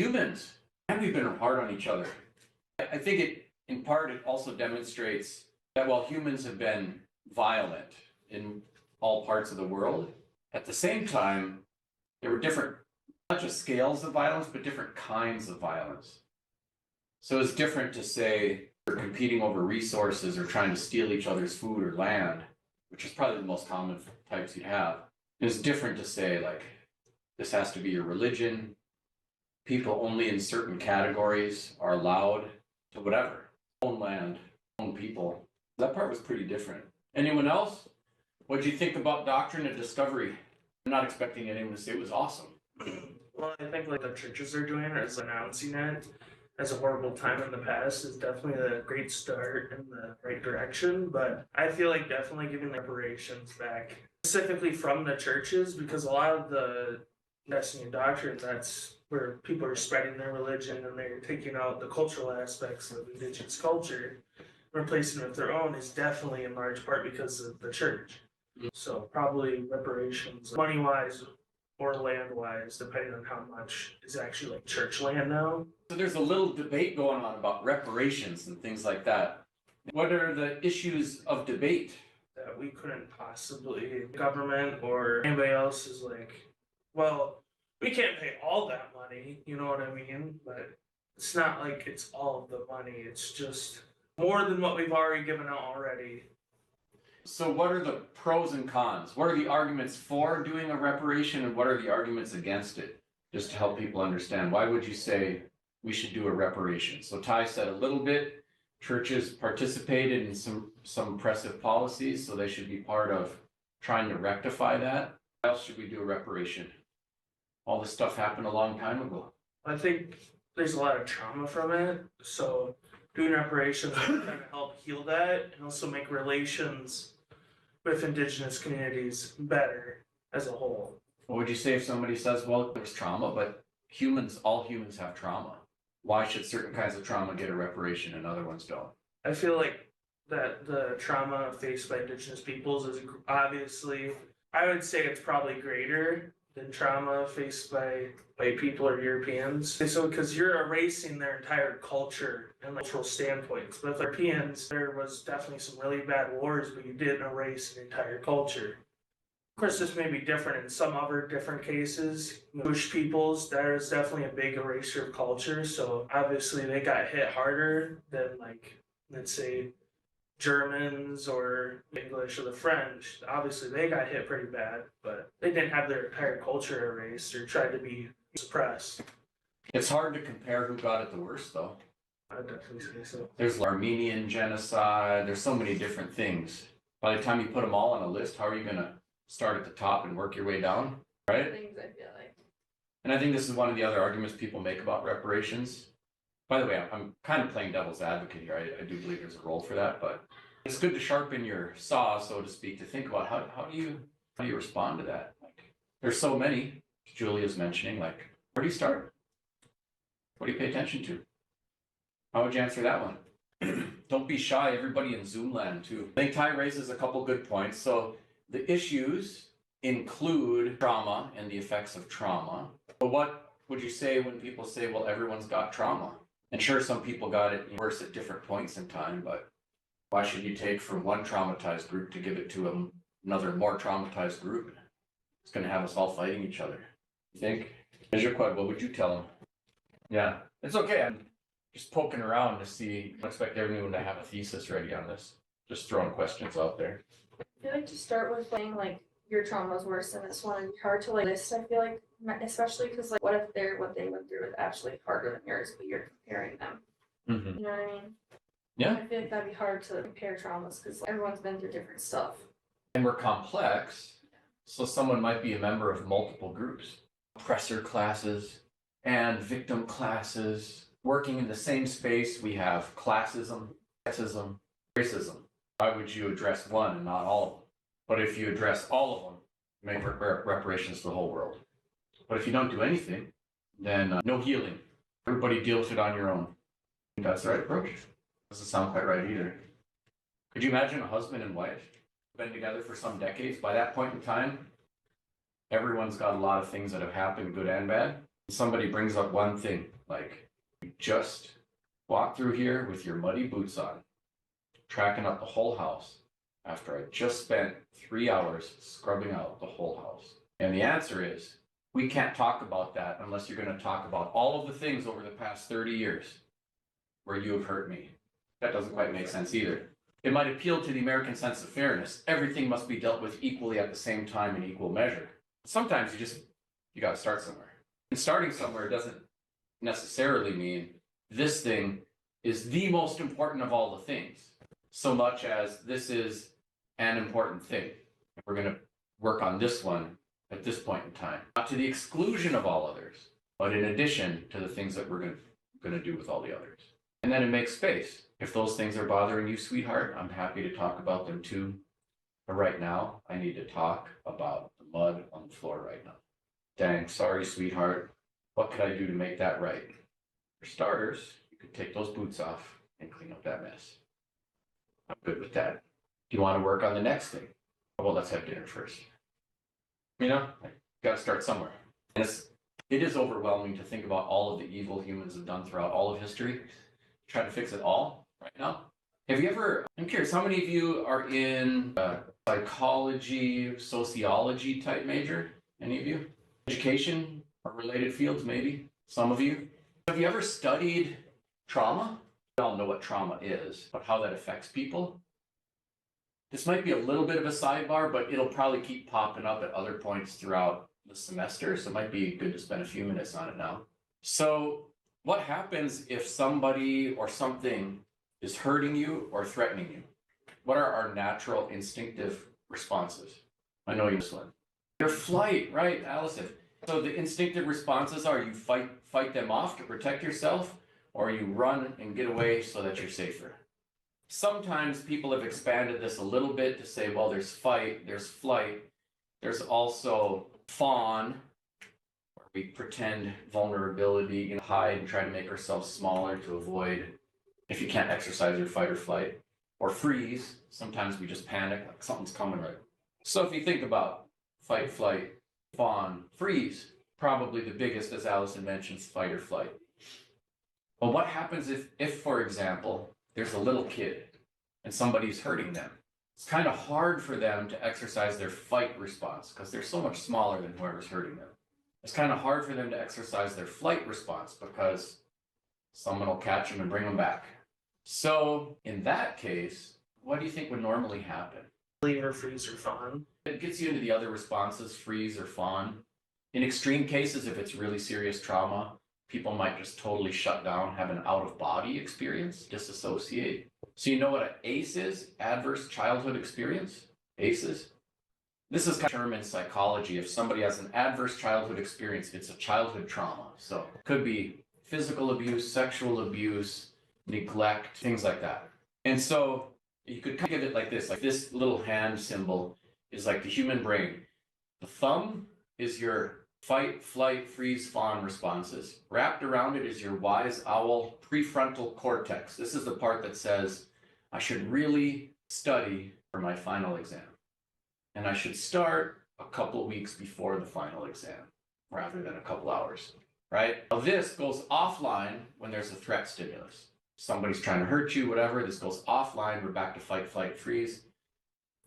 humans, and we've been hard on each other. I think in part, it also demonstrates that while humans have been violent in all parts of the world, at the same time, there were different, not just scales of violence, but different kinds of violence. So it's different to say we're competing over resources or trying to steal each other's food or land, which is probably the most common types you'd have. It's different to say, like, this has to be your religion. People only in certain categories are allowed to whatever. Own land, own people. That part was pretty different. Anyone else? What do you think about doctrine of discovery? I'm not expecting anyone to say it was awesome. Well, I think like the churches are doing is announcing it as a horrible time in the past is definitely a great start in the right direction. But I feel like definitely giving reparations back, specifically from the churches, because a lot of the Destiny and doctrine, that's where people are spreading their religion and they're taking out the cultural aspects of Indigenous culture, replacing it with their own, is definitely in large part because of the church. So probably reparations, money-wise or land-wise, depending on how much is actually like church land now. So there's a little debate going on about reparations and things like that. What are the issues of debate? That we couldn't possibly, government or anybody else is like, well, we can't pay all that money, you know what I mean? But it's not like it's all of the money, it's just more than what we've already given out already. So what are the pros and cons? What are the arguments for doing a reparation and what are the arguments against it? Just to help people understand, why would you say we should do a reparation? So Ty said a little bit, churches participated in some oppressive policies, so they should be part of trying to rectify that. Why else should we do a reparation? All this stuff happened a long time ago. I think there's a lot of trauma from it, so doing reparations will kind of help heal that and also make relations with Indigenous communities better as a whole. What would you say if somebody says, well, there's trauma, but all humans have trauma? Why should certain kinds of trauma get a reparation and other ones don't? I feel like that the trauma faced by Indigenous peoples is obviously, I would say it's probably greater than trauma faced by white people or Europeans. So because you're erasing their entire culture and cultural standpoints. But with Europeans, there was definitely some really bad wars, but you didn't erase an entire culture. Of course, this may be different in some other different cases. Jewish peoples, there is definitely a big erasure of culture. So obviously they got hit harder than, like, let's say, Germans or English or the French. Obviously they got hit pretty bad, but they didn't have their entire culture erased or tried to be suppressed. It's hard to compare who got it the worst, though. I'd definitely say so. There's Armenian genocide, there's so many different things. By the time you put them all on a list, how are you going to start at the top and work your way down, right? Things I feel like. And I think this is one of the other arguments people make about reparations. By the way, I'm kind of playing devil's advocate here. I do believe there's a role for that, but it's good to sharpen your saw, so to speak, to think about how do you respond to that? Like, there's so many, Julia's mentioning, like, where do you start? What do you pay attention to? How would you answer that one? Don't be shy, everybody in Zoom land too. I think Ty raises a couple good points. So the issues include trauma and the effects of trauma. But what would you say when people say, well, everyone's got trauma? And sure, some people got it worse at different points in time, but why should you take from one traumatized group to give it to another more traumatized group? It's going to have us all fighting each other. You think? Here's your question. What would you tell them? Yeah, it's okay. I'm just poking around to see. I don't expect everyone to have a thesis ready on this. Just throwing questions out there. I feel like to start with saying like your trauma is worse than this one, and hard to like list. I feel like, especially because like, what if what they went through is actually harder than yours, but you're comparing them. Mm-hmm. You know what I mean? Yeah. I feel like that'd be hard to compare traumas because like, everyone's been through different stuff. And we're complex, so someone might be a member of multiple groups, oppressor classes and victim classes. Working in the same space, we have classism, sexism, racism. Why would you address one and not all of them? But if you address all of them, make reparations to the whole world. But if you don't do anything, then no healing. Everybody deal with it on your own. That's the right approach. Doesn't sound quite right either. Could you imagine a husband and wife been together for some decades? By that point in time, everyone's got a lot of things that have happened, good and bad. Somebody brings up one thing, like, you just walk through here with your muddy boots on, tracking up the whole house after I just spent 3 hours scrubbing out the whole house. And the answer is, we can't talk about that unless you're going to talk about all of the things over the past 30 years where you have hurt me. That doesn't quite make sense either. It might appeal to the American sense of fairness. Everything must be dealt with equally at the same time in equal measure. Sometimes you got to start somewhere. And starting somewhere doesn't necessarily mean this thing is the most important of all the things, so much as this is an important thing. We're going to work on this one at this point in time, not to the exclusion of all others, but in addition to the things that we're going to do with all the others. And then it makes space. If those things are bothering you, sweetheart, I'm happy to talk about them too. But right now, I need to talk about the mud on the floor right now. Dang, sorry, sweetheart. What could I do to make that right? For starters, you could take those boots off and clean up that mess. I'm good with that. Do you want to work on the next thing? Well, let's have dinner first. You know, got to start somewhere. And it is overwhelming to think about all of the evil humans have done throughout all of history. Try to fix it all right now. Have you ever, I'm curious, how many of you are in psychology, sociology type major? Any of you? Education or related fields, maybe? Some of you? Have you ever studied trauma? We all know what trauma is, but how that affects people. This might be a little bit of a sidebar, but it'll probably keep popping up at other points throughout the semester, so it might be good to spend a few minutes on it now. So what happens if somebody or something is hurting you or threatening you? What are our natural instinctive responses? I know you this one. Your flight, right, Allison? So the instinctive responses are you fight them off to protect yourself, or you run and get away so that you're safer. Sometimes people have expanded this a little bit to say, well, there's fight, there's flight, there's also fawn, where we pretend vulnerability, hide and try to make ourselves smaller to avoid if you can't exercise your fight or flight, or freeze. Sometimes we just panic, like something's coming right. So if you think about fight, flight, fawn, freeze, probably the biggest, as Allison mentions, fight or flight. Well, what happens if, for example, there's a little kid and somebody's hurting them? It's kind of hard for them to exercise their fight response because they're so much smaller than whoever's hurting them. It's kind of hard for them to exercise their flight response because someone will catch them and bring them back. So in that case, what do you think would normally happen? Flee or freeze or fawn. It gets you into the other responses, freeze or fawn. In extreme cases, if it's really serious trauma, people might just totally shut down, have an out-of-body experience, disassociate. So you know what an ACE is? Adverse childhood experience? ACEs? This is kind of a term in psychology. If somebody has an adverse childhood experience, it's a childhood trauma. So it could be physical abuse, sexual abuse, neglect, things like that. And so you could kind of give it like this little hand symbol is like the human brain. The thumb is your fight, flight, freeze, fawn responses. Wrapped around it is your wise owl prefrontal cortex. This is the part that says, I should really study for my final exam. And I should start a couple weeks before the final exam rather than a couple hours, right? Now this goes offline when there's a threat stimulus. Somebody's trying to hurt you, whatever, this goes offline, we're back to fight, flight, freeze.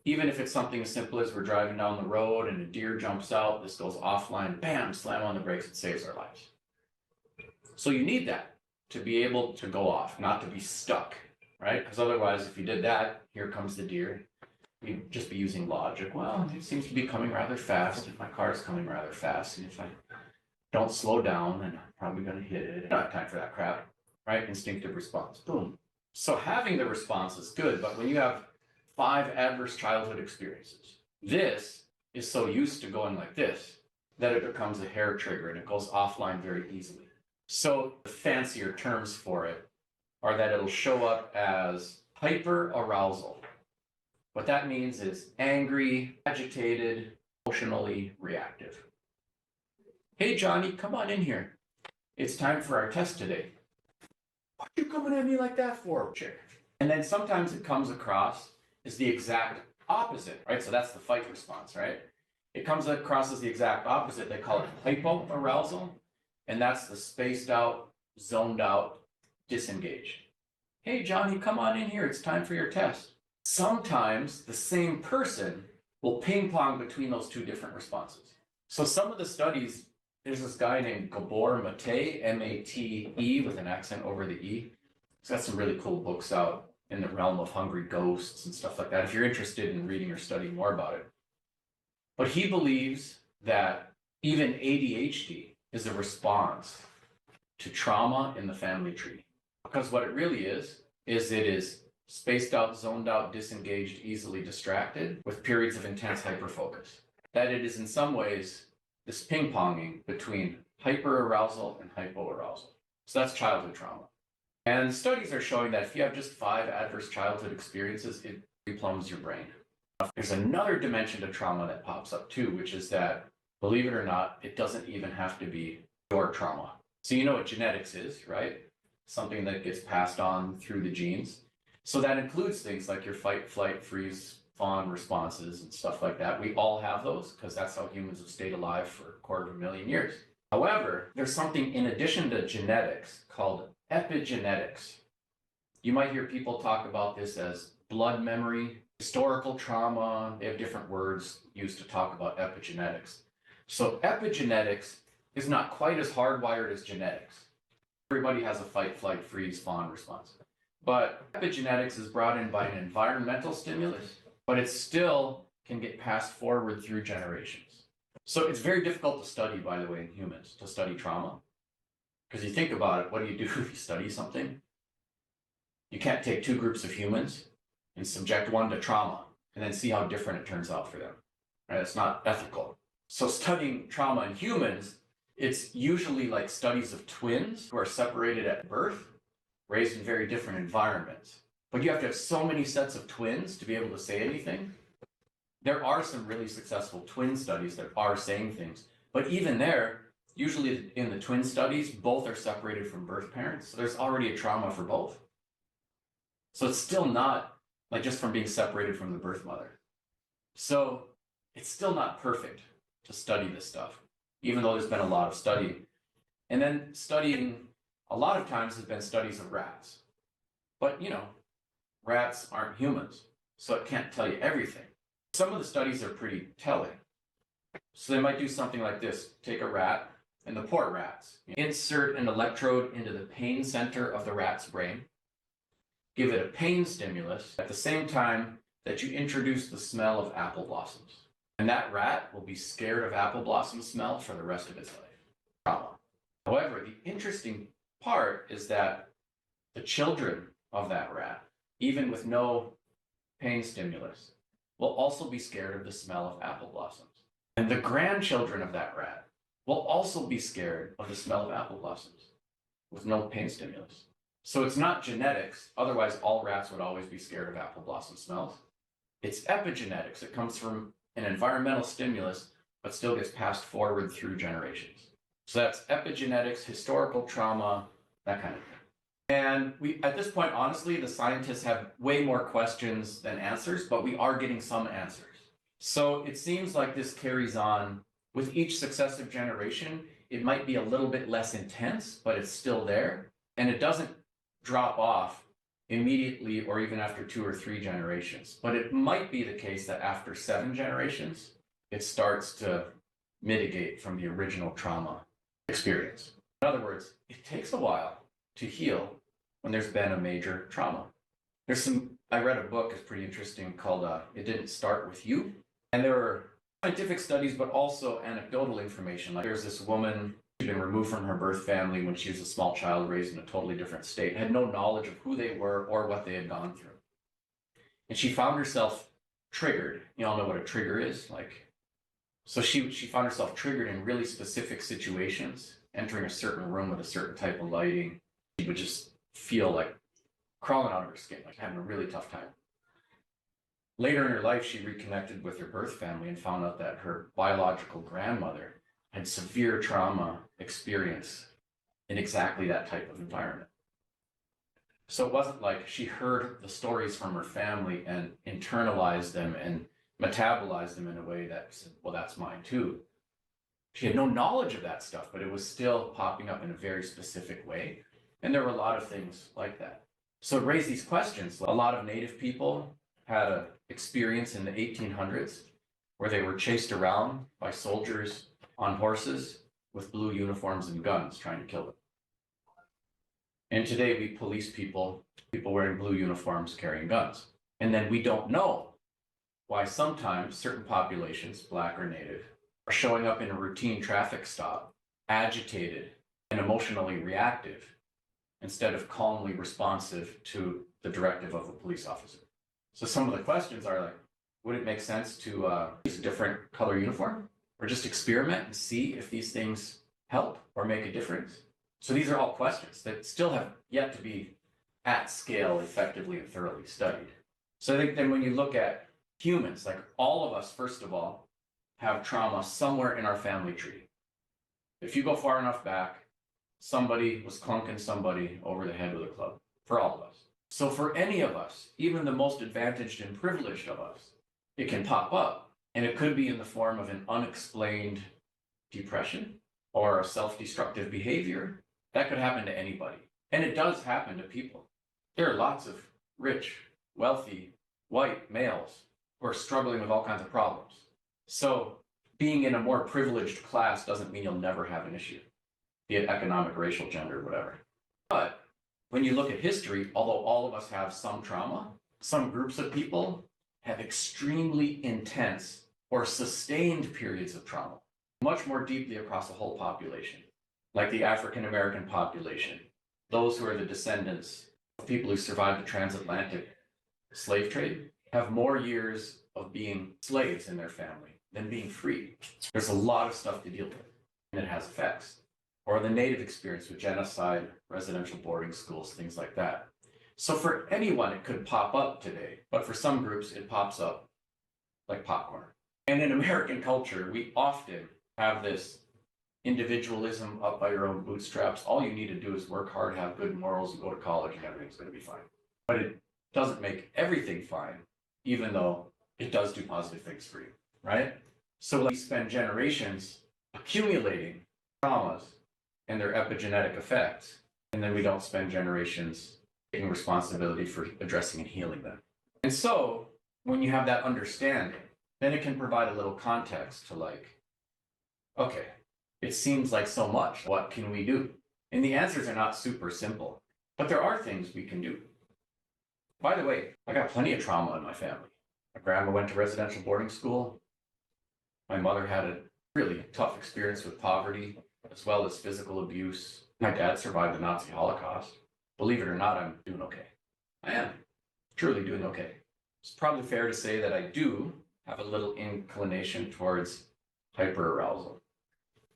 Even if it's something as simple as we're driving down the road and a deer jumps out, this goes offline, bam, slam on the brakes, it saves our lives. So you need that to be able to go off, not to be stuck, right? Because otherwise, if you did that, here comes the deer, you'd just be using logic. Well, it seems to be coming rather fast, and my car's coming rather fast, and if I don't slow down, then I'm probably going to hit it. I don't have time for that crap, right? Instinctive response, boom. So having the response is good, but when you have 5 adverse childhood experiences, this is so used to going like this that it becomes a hair trigger and it goes offline very easily. So the fancier terms for it are that it'll show up as hyperarousal. What that means is angry, agitated, emotionally reactive. Hey Johnny, come on in here. It's time for our test today. What are you coming at me like that for, chick? And then sometimes it comes across is the exact opposite, right? So that's the fight response, right? It comes across as the exact opposite. They call it hypoarousal. And that's the spaced out, zoned out, disengaged. Hey, Johnny, come on in here. It's time for your test. Sometimes the same person will ping pong between those two different responses. So some of the studies, there's this guy named Gabor Mate, M-A-T-E with an accent over the E. He's got some really cool books out in the realm of hungry ghosts and stuff like that, if you're interested in reading or studying more about it. But he believes that even ADHD is a response to trauma in the family tree. Because what it really is it is spaced out, zoned out, disengaged, easily distracted, with periods of intense hyperfocus. That it is in some ways this ping-ponging between hyperarousal and hypoarousal. So that's childhood trauma. And studies are showing that if you have just 5 adverse childhood experiences, it replumbs your brain. There's another dimension to trauma that pops up too, which is that, believe it or not, it doesn't even have to be your trauma. So you know what genetics is, right? Something that gets passed on through the genes. So that includes things like your fight, flight, freeze, fawn responses and stuff like that. We all have those because that's how humans have stayed alive for 250,000 years. However, there's something in addition to genetics called epigenetics. You might hear people talk about this as blood memory, historical trauma. They have different words used to talk about epigenetics. So epigenetics is not quite as hardwired as genetics. Everybody has a fight, flight, freeze, fawn response. But epigenetics is brought in by an environmental stimulus, but it still can get passed forward through generations. So it's very difficult to study, by the way, in humans, to study trauma. Because you think about it, what do you do if you study something? You can't take 2 groups of humans and subject one to trauma and then see how different it turns out for them. Right? It's not ethical. So studying trauma in humans, it's usually like studies of twins who are separated at birth, raised in very different environments. But you have to have so many sets of twins to be able to say anything. There are some really successful twin studies that are saying things, but even there, usually in the twin studies, both are separated from birth parents. So there's already a trauma for both. So it's still not like just from being separated from the birth mother. So it's still not perfect to study this stuff, even though there's been a lot of study. And then studying, a lot of times has been studies of rats. But you know, rats aren't humans, so it can't tell you everything. Some of the studies are pretty telling. So they might do something like this. Take a rat, and the poor rats. Insert an electrode into the pain center of the rat's brain. Give it a pain stimulus at the same time that you introduce the smell of apple blossoms. And that rat will be scared of apple blossom smell for the rest of its life. Trauma. However, the interesting part is that the children of that rat, even with no pain stimulus, will also be scared of the smell of apple blossoms. And the grandchildren of that rat will also be scared of the smell of apple blossoms with no pain stimulus. So it's not genetics, otherwise all rats would always be scared of apple blossom smells. It's epigenetics. It comes from an environmental stimulus, but still gets passed forward through generations. So that's epigenetics, historical trauma, that kind of thing. And at this point, honestly, the scientists have way more questions than answers, but we are getting some answers. So it seems like this carries on with each successive generation. It might be a little bit less intense, but it's still there. And it doesn't drop off immediately or even after 2 or 3 generations. But it might be the case that after 7 generations, it starts to mitigate from the original trauma experience. In other words, it takes a while to heal when there's been a major trauma. I read a book, it's pretty interesting, called It Didn't Start With You. And there were scientific studies, but also anecdotal information. Like there's this woman who'd been removed from her birth family when she was a small child, raised in a totally different state, had no knowledge of who they were or what they had gone through. And she found herself triggered. You all know what a trigger is? So she found herself triggered in really specific situations, entering a certain room with a certain type of lighting. She would just feel like crawling out of her skin, like having a really tough time. Later in her life, she reconnected with her birth family and found out that her biological grandmother had severe trauma experience in exactly that type of environment. So it wasn't like she heard the stories from her family and internalized them and metabolized them in a way that said, well, that's mine too. She had no knowledge of that stuff, but it was still popping up in a very specific way. And there were a lot of things like that. So it raised these questions. A lot of Native people had an experience in the 1800s where they were chased around by soldiers on horses with blue uniforms and guns trying to kill them. And today we police people wearing blue uniforms carrying guns. And then we don't know why sometimes certain populations, Black or Native, are showing up in a routine traffic stop, agitated and emotionally reactive, instead of calmly responsive to the directive of a police officer. So some of the questions are like, would it make sense to use a different color uniform, or just experiment and see if these things help or make a difference? So these are all questions that still have yet to be at scale effectively and thoroughly studied. So I think then when you look at humans, like all of us, first of all, have trauma somewhere in our family tree. If you go far enough back, somebody was clunking somebody over the head with a club, for all of us. So for any of us, even the most advantaged and privileged of us, it can pop up, and it could be in the form of an unexplained depression or a self-destructive behavior. That could happen to anybody, and it does happen to people. There are lots of rich, wealthy, white males who are struggling with all kinds of problems. So being in a more privileged class doesn't mean you'll never have an issue, be it economic, racial, gender, whatever. But when you look at history, although all of us have some trauma, some groups of people have extremely intense or sustained periods of trauma, much more deeply across a whole population, like the African American population, those who are the descendants of people who survived the transatlantic slave trade, have more years of being slaves in their family than being free. There's a lot of stuff to deal with, and it has effects. Or the Native experience with genocide, residential boarding schools, things like that. So for anyone, it could pop up today, but for some groups, it pops up like popcorn. And in American culture, we often have this individualism up by your own bootstraps. All you need to do is work hard, have good morals, and go to college, and everything's going to be fine. But it doesn't make everything fine, even though it does do positive things for you, right? So we spend generations accumulating traumas and their epigenetic effects, and then we don't spend generations taking responsibility for addressing and healing them. And so when you have that understanding, then it can provide a little context to like, okay, it seems like so much. What can we do? And the answers are not super simple, but there are things we can do. By the way, I got plenty of trauma in my family. My grandma went to residential boarding school. My mother had a really tough experience with poverty, as well as physical abuse. My dad survived the Nazi Holocaust. Believe it or not, I'm doing okay. I am truly doing okay. It's probably fair to say that I do have a little inclination towards hyperarousal.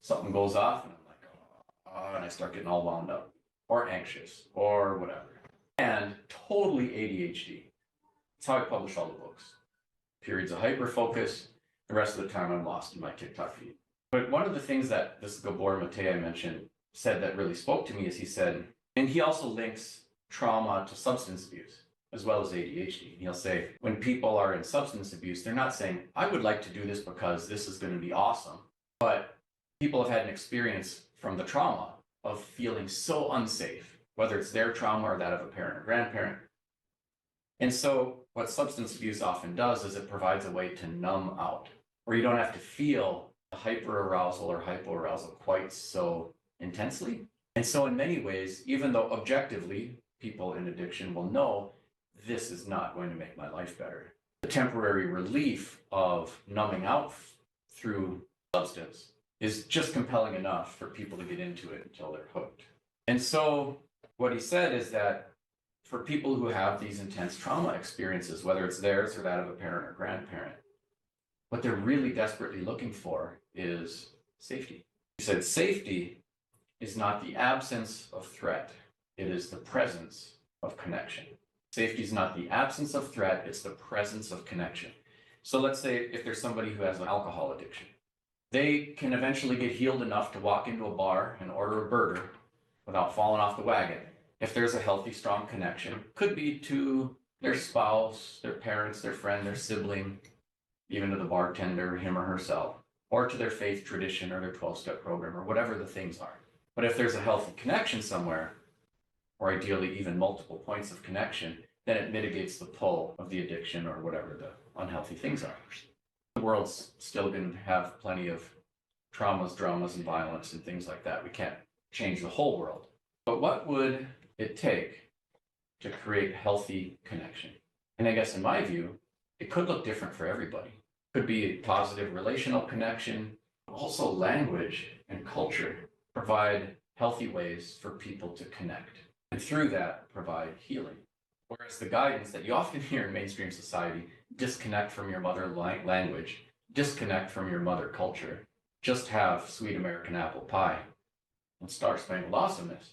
Something goes off and I'm like, oh, and I start getting all wound up or anxious or whatever. And totally ADHD. That's how I publish all the books. Periods of hyperfocus. The rest of the time I'm lost in my TikTok feed. But one of the things that this Gabor Mate I mentioned said that really spoke to me is he said, and he also links trauma to substance abuse as well as ADHD. And he'll say, when people are in substance abuse, they're not saying, I would like to do this because this is going to be awesome. But people have had an experience from the trauma of feeling so unsafe, whether it's their trauma or that of a parent or grandparent. And so what substance abuse often does is it provides a way to numb out, where you don't have to feel hyperarousal or hypoarousal quite so intensely. And so in many ways, even though objectively people in addiction will know this is not going to make my life better, the temporary relief of numbing out through substance is just compelling enough for people to get into it until they're hooked. And so what he said is that for people who have these intense trauma experiences, whether it's theirs or that of a parent or grandparent, what they're really desperately looking for is safety. He said safety is not the absence of threat, it is the presence of connection. Safety is not the absence of threat, it's the presence of connection. So let's say if there's somebody who has an alcohol addiction, they can eventually get healed enough to walk into a bar and order a burger without falling off the wagon. If there's a healthy, strong connection, could be to their spouse, their parents, their friend, their sibling, even to the bartender, him or herself. or to their faith tradition or their 12-step program or whatever the things are. But if there's a healthy connection somewhere, or ideally even multiple points of connection, then it mitigates the pull of the addiction or whatever the unhealthy things are. The world's still going to have plenty of traumas, dramas, and violence and things like that. We can't change the whole world. But what would it take to create healthy connection? And I guess in my view, it could look different for everybody. It could be a positive relational connection, also language and culture provide healthy ways for people to connect. And through that, provide healing. Whereas the guidance that you often hear in mainstream society, disconnect from your mother language, disconnect from your mother culture, just have sweet American apple pie and Star Spangled Awesomeness,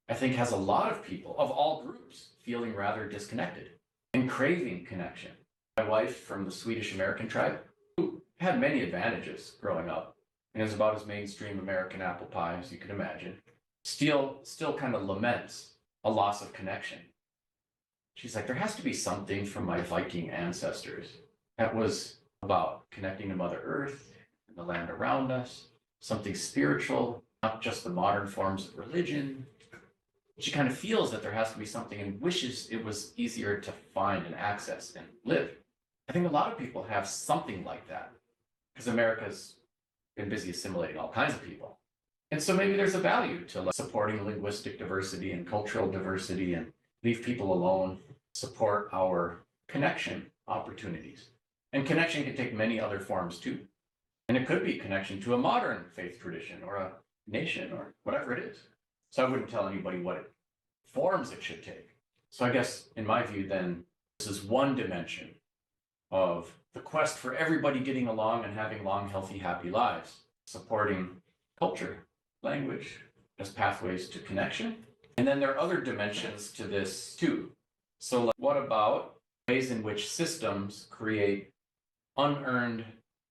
I think has a lot of people of all groups feeling rather disconnected and craving connection. My wife from the Swedish American tribe, who had many advantages growing up, and is about as mainstream American apple pie as you can imagine, still kind of laments a loss of connection. She's like, there has to be something from my Viking ancestors that was about connecting to Mother Earth and the land around us, something spiritual, not just the modern forms of religion. She kind of feels that there has to be something and wishes it was easier to find and access and live. I think a lot of people have something like that because America's been busy assimilating all kinds of people. And so maybe there's a value to supporting linguistic diversity and cultural diversity and leave people alone, support our connection opportunities. And connection can take many other forms too. And it could be connection to a modern faith tradition or a nation or whatever it is. So I wouldn't tell anybody what forms it should take. So I guess in my view then, this is one dimension of the quest for everybody getting along and having long, healthy, happy lives, supporting culture, language as pathways to connection. And then there are other dimensions to this too. So what about ways in which systems create unearned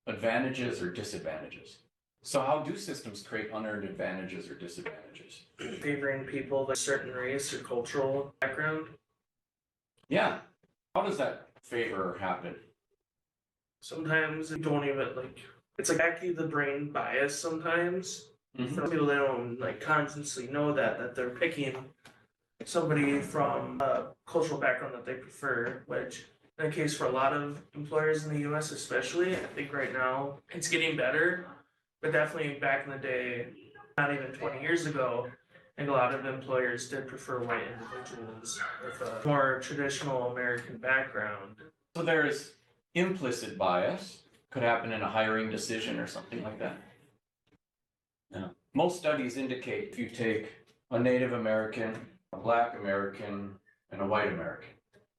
advantages or disadvantages? So how do systems create unearned advantages or disadvantages? Favoring people of a certain race or cultural background. Yeah. How does that favor happen? Sometimes you don't even it's like actually the brain bias sometimes. Mm-hmm. For people that don't consciously know that they're picking somebody from a cultural background that they prefer, which in the case for a lot of employers in the US especially, I think right now it's getting better, but definitely back in the day, not even 20 years ago, I think a lot of employers did prefer white individuals with a more traditional American background. So there's implicit bias, could happen in a hiring decision or something like that. Yeah. Most studies indicate if you take a Native American, a Black American, and a white American,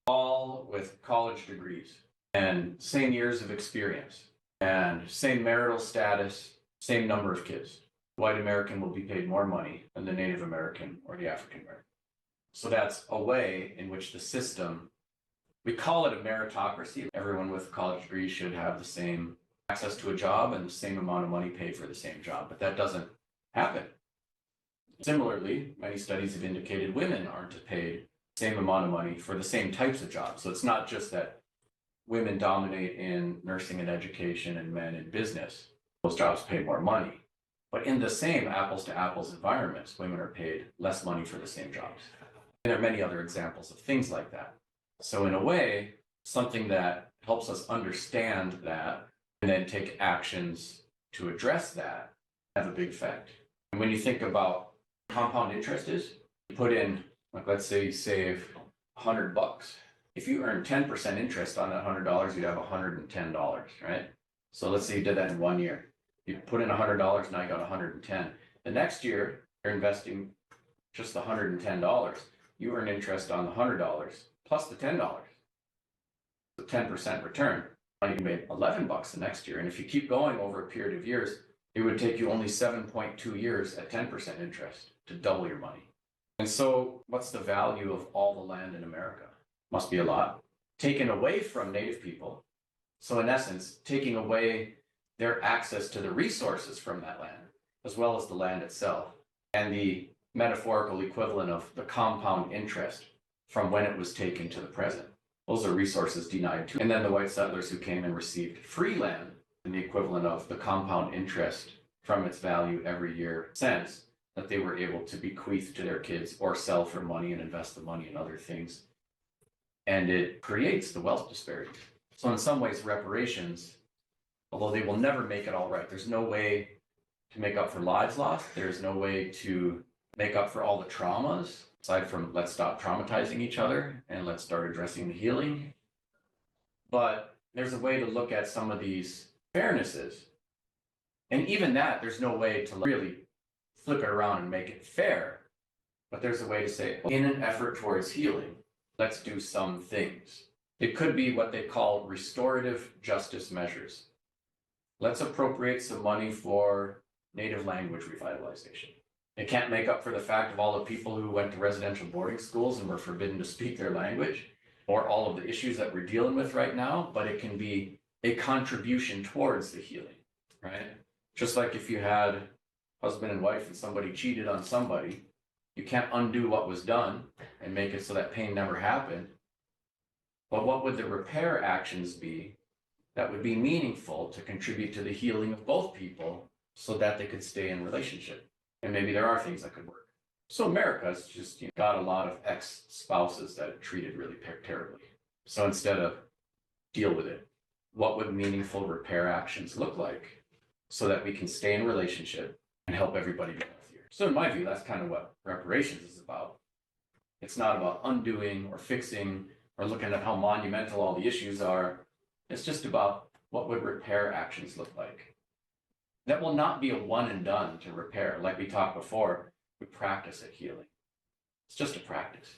all with college degrees and same years of experience and same marital status, same number of kids, white American will be paid more money than the Native American or the African American. So that's a way in which the system, we call it a meritocracy. Everyone with a college degree should have the same access to a job and the same amount of money paid for the same job, but that doesn't happen. Similarly, many studies have indicated women aren't paid the same amount of money for the same types of jobs. So it's not just that women dominate in nursing and education and men in business. Those jobs pay more money. But in the same apples to apples environments, women are paid less money for the same jobs. And there are many other examples of things like that. So in a way, something that helps us understand that and then take actions to address that have a big effect. And when you think about compound interest is, you put in, let's say you save $100. If you earn 10% interest on that $100, you'd have $110, right? So let's say you did that in 1 year. You put in $100, now you got 110. The next year, you're investing just the $110. You earn interest on the $100 plus the $10. The 10% return. Now you made $11 the next year. And if you keep going over a period of years, it would take you only 7.2 years at 10% interest to double your money. And so what's the value of all the land in America? Must be a lot. Taken away from Native people. So in essence, taking away their access to the resources from that land, as well as the land itself, and the metaphorical equivalent of the compound interest from when it was taken to the present. Those are resources denied to. And then the white settlers who came and received free land in the equivalent of the compound interest from its value every year since that they were able to bequeath to their kids or sell for money and invest the money in other things. And it creates the wealth disparity. So in some ways, reparations, although they will never make it all right, there's no way to make up for lives lost. There's no way to make up for all the traumas, aside from let's stop traumatizing each other and let's start addressing the healing. But there's a way to look at some of these fairnesses. And even that, there's no way to really flip it around and make it fair. But there's a way to say, in an effort towards healing, let's do some things. It could be what they call restorative justice measures. Let's appropriate some money for native language revitalization. It can't make up for the fact of all the people who went to residential boarding schools and were forbidden to speak their language, or all of the issues that we're dealing with right now, but it can be a contribution towards the healing, right? Just like if you had husband and wife and somebody cheated on somebody, you can't undo what was done and make it so that pain never happened. But what would the repair actions be that would be meaningful to contribute to the healing of both people so that they could stay in relationship? And maybe there are things that could work. So America's just got a lot of ex-spouses that are treated really terribly. So instead of deal with it, what would meaningful repair actions look like so that we can stay in relationship and help everybody be healthier? So in my view, that's kind of what reparations is about. It's not about undoing or fixing or looking at how monumental all the issues are. It's just about what would repair actions look like. That will not be a one and done to repair. Like we talked before, we practice at healing. It's just a practice.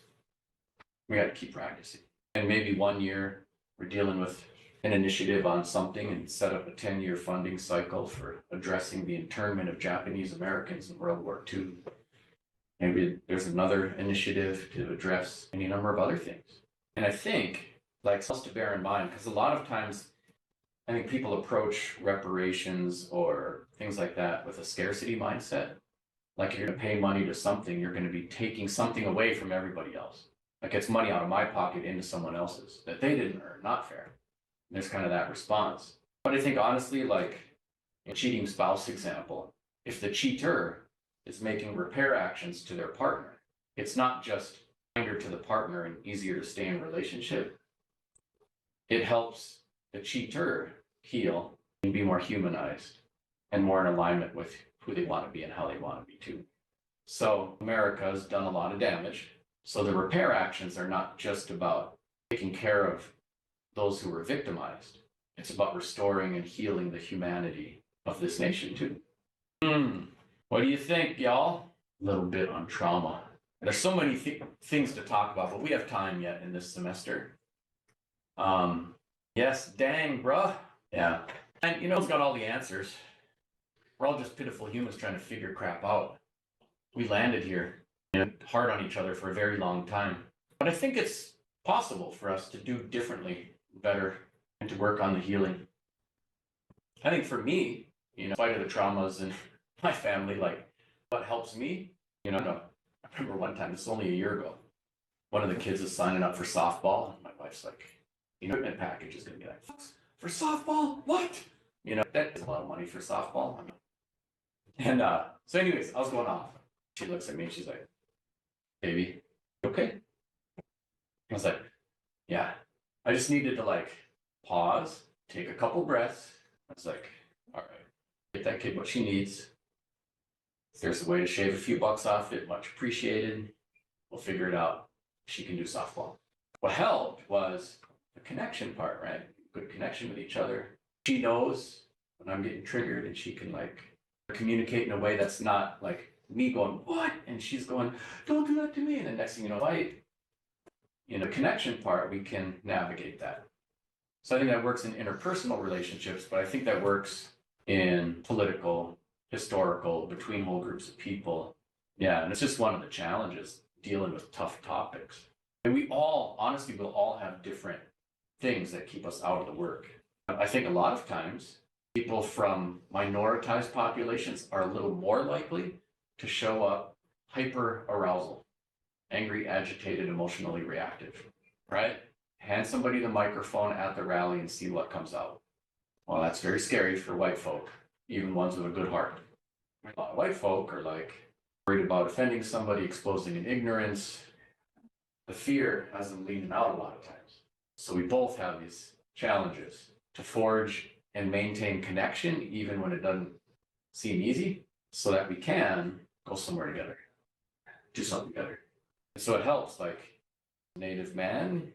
We got to keep practicing. And maybe 1 year we're dealing with an initiative on something and set up a 10-year funding cycle for addressing the internment of Japanese Americans in World War II. Maybe there's another initiative to address any number of other things. And I think, like, something to bear in mind, because a lot of times I think people approach reparations or things like that with a scarcity mindset. Like, if you're going to pay money to something, you're going to be taking something away from everybody else. Like, it's money out of my pocket into someone else's that they didn't earn, not fair. And there's kind of that response. But I think honestly, like a cheating spouse example, if the cheater is making repair actions to their partner, it's not just kinder to the partner and easier to stay in relationship. It helps the cheater heal and be more humanized and more in alignment with who they want to be and how they want to be too. So America's done a lot of damage. So the repair actions are not just about taking care of those who were victimized. It's about restoring and healing the humanity of this nation too. What do you think, y'all? A little bit on trauma. There's so many things to talk about, but we have time yet in this semester. Yes, dang, bruh. Yeah. And it's got all the answers. We're all just pitiful humans trying to figure crap out. We landed here hard on each other for a very long time. But I think it's possible for us to do differently, better, and to work on the healing. I think for me, in spite of the traumas in my family, like, what helps me, I remember one time, this is only a year ago, one of the kids is signing up for softball, and my wife's like, the equipment package is going to be like, for softball? What? That is a lot of money for softball. And so anyways, I was going off. She looks at me and she's like, baby, okay? I was like, yeah. I just needed to pause, take a couple breaths. I was like, all right, get that kid what she needs. If there's a way to shave a few bucks off it, much appreciated. We'll figure it out. She can do softball. What helped was the connection part, right? Good connection with each other. She knows when I'm getting triggered and she can communicate in a way that's not like me going, what? And she's going, don't do that to me. And the next thing you know, the connection part, we can navigate that. So I think that works in interpersonal relationships, but I think that works in political, historical, between whole groups of people. Yeah, and it's just one of the challenges, dealing with tough topics. And we all, honestly, will all have different things that keep us out of the work. I think a lot of times, people from minoritized populations are a little more likely to show up hyper arousal, angry, agitated, emotionally reactive, right? Hand somebody the microphone at the rally and see what comes out. Well, that's very scary for white folk, even ones with a good heart. A lot of white folk are like worried about offending somebody, exposing an ignorance. The fear has them leaning out a lot of times. So we both have these challenges to forge and maintain connection, even when it doesn't seem easy, so that we can go somewhere together, do something together. And so it helps, like Native man,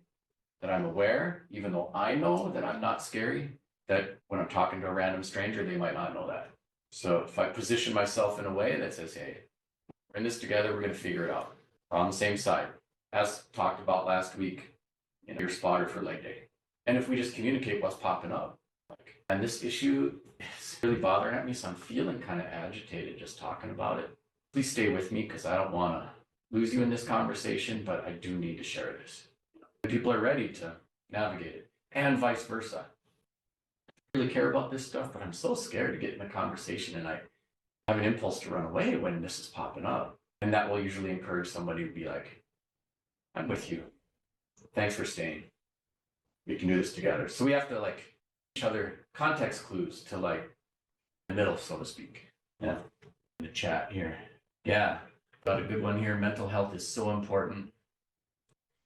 that I'm aware, even though I know that I'm not scary, that when I'm talking to a random stranger, they might not know that. So if I position myself in a way that says, hey, we're in this together, we're going to figure it out. We're on the same side. As talked about last week, your spotter for leg day. And if we just communicate what's popping up, like, and this issue is really bothering at me, so I'm feeling kind of agitated just talking about it. Please stay with me because I don't want to lose you in this conversation, but I do need to share this. People are ready to navigate it, and vice versa. I really care about this stuff, but I'm so scared to get in a conversation, and I have an impulse to run away when this is popping up. And that will usually encourage somebody to be like, I'm with you. Thanks for staying. We can do this together. So we have to like each other context clues to like the middle, so to speak. Yeah. In the chat here. Yeah. Got a good one here. Mental health is so important.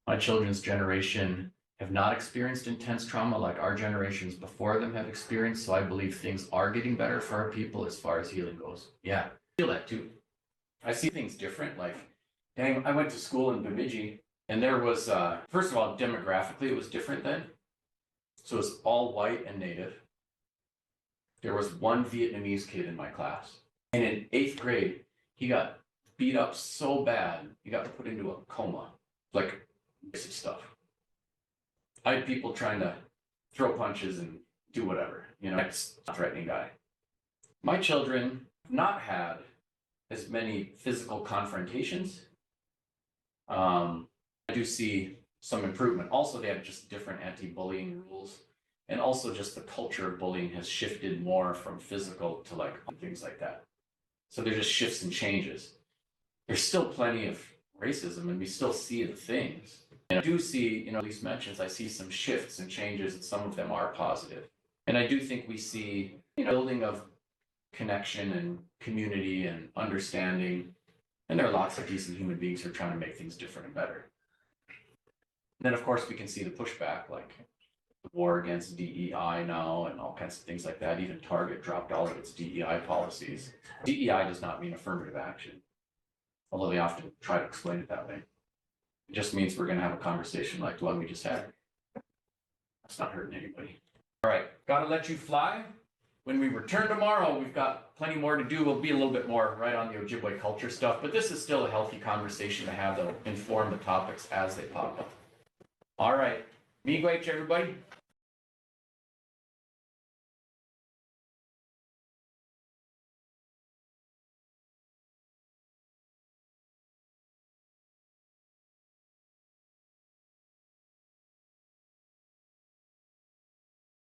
My children's generation have not experienced intense trauma like our generations before them have experienced. So I believe things are getting better for our people as far as healing goes. Yeah. I feel that too. I see things different. Like, dang, I went to school in Bemidji. And there was, first of all, demographically, it was different then. So it's all white and native. There was one Vietnamese kid in my class. And in 8th grade, he got beat up so bad, he got put into a coma. Like, basic stuff. I had people trying to throw punches and do whatever. It's a threatening guy. My children have not had as many physical confrontations. I do see some improvement. Also, they have just different anti-bullying rules. And also just the culture of bullying has shifted more from physical to like things like that. So there's just shifts and changes. There's still plenty of racism and we still see the things. And I do see, at least mentions, I see some shifts and changes and some of them are positive. And I do think we see, building of connection and community and understanding. And there are lots of decent human beings who are trying to make things different and better. And then, of course, we can see the pushback, like the war against DEI now and all kinds of things like that. Even Target dropped all of its DEI policies. DEI does not mean affirmative action, although they often try to explain it that way. It just means we're going to have a conversation like the one we just had. That's not hurting anybody. All right, got to let you fly. When we return tomorrow, we've got plenty more to do. We'll be a little bit more right on the Ojibwe culture stuff, but this is still a healthy conversation to have that'll inform the topics as they pop up. All right, miigwech, everybody.